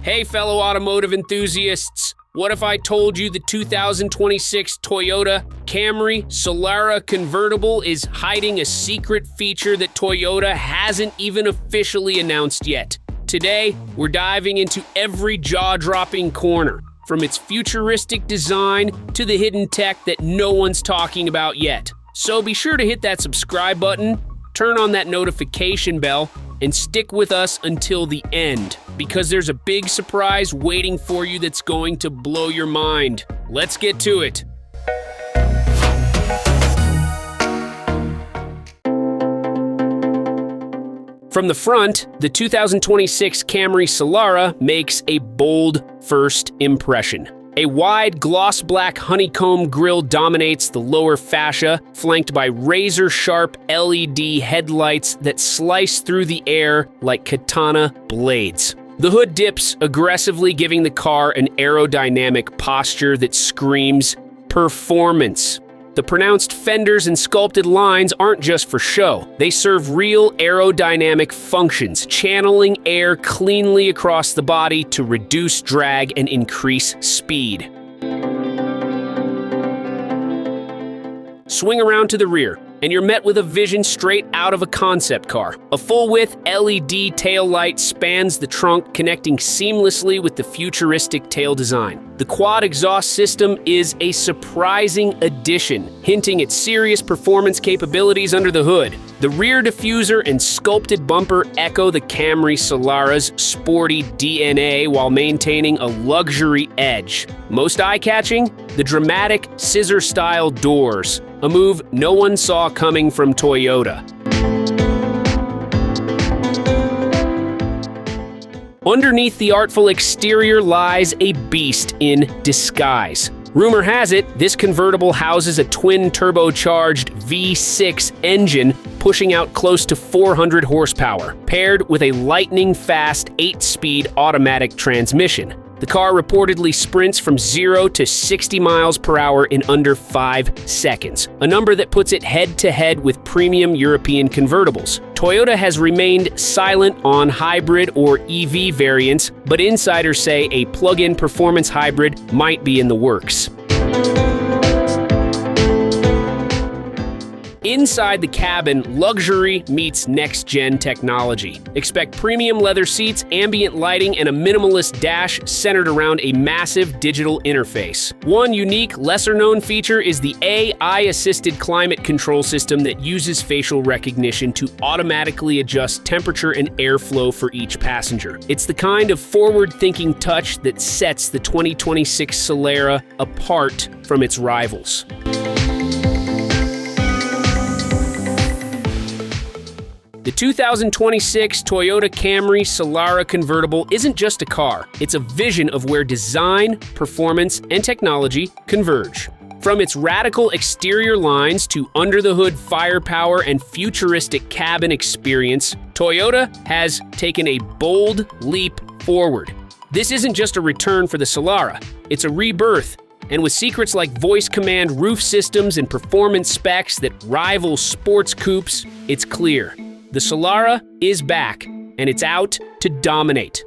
Hey fellow automotive enthusiasts, what if I told you the 2026 Toyota Camry Solara Convertible is hiding a secret feature that Toyota hasn't even officially announced yet? Today, we're diving into every jaw-dropping corner, from its futuristic design to the hidden tech that no one's talking about yet. So be sure to hit that subscribe button, turn on that notification bell, and stick with us until the end, because there's a big surprise waiting for you that's going to blow your mind. Let's get to it. From the front, the 2026 Camry Solara makes a bold first impression. A wide, gloss-black honeycomb grille dominates the lower fascia, flanked by razor-sharp LED headlights that slice through the air like katana blades. The hood dips aggressively, giving the car an aerodynamic posture that screams performance. The pronounced fenders and sculpted lines aren't just for show. They serve real aerodynamic functions, channeling air cleanly across the body to reduce drag and increase speed. Swing around to the rear, and you're met with a vision straight out of a concept car. A full-width LED taillight spans the trunk, connecting seamlessly with the futuristic tail design. The quad exhaust system is a surprising addition, hinting at serious performance capabilities under the hood. The rear diffuser and sculpted bumper echo the Camry Solara's sporty DNA while maintaining a luxury edge. Most eye-catching, the dramatic scissor-style doors, a move no one saw coming from Toyota. Underneath the artful exterior lies a beast in disguise. Rumor has it, this convertible houses a twin-turbocharged V6 engine pushing out close to 400 horsepower, paired with a lightning-fast 8-speed automatic transmission. The car reportedly sprints from 0 to 60 miles per hour in under 5 seconds, a number that puts it head-to-head with premium European convertibles. Toyota has remained silent on hybrid or EV variants, but insiders say a plug-in performance hybrid might be in the works. Inside the cabin, luxury meets next-gen technology. Expect premium leather seats, ambient lighting, and a minimalist dash centered around a massive digital interface. One unique, lesser-known feature is the AI-assisted climate control system that uses facial recognition to automatically adjust temperature and airflow for each passenger. It's the kind of forward-thinking touch that sets the 2026 Solara apart from its rivals. The 2026 Toyota Camry Solara Convertible isn't just a car, it's a vision of where design, performance, and technology converge. From its radical exterior lines to under-the-hood firepower and futuristic cabin experience, Toyota has taken a bold leap forward. This isn't just a return for the Solara, it's a rebirth. And with secrets like voice command roof systems and performance specs that rival sports coupes, it's clear. The Solara is back, and it's out to dominate.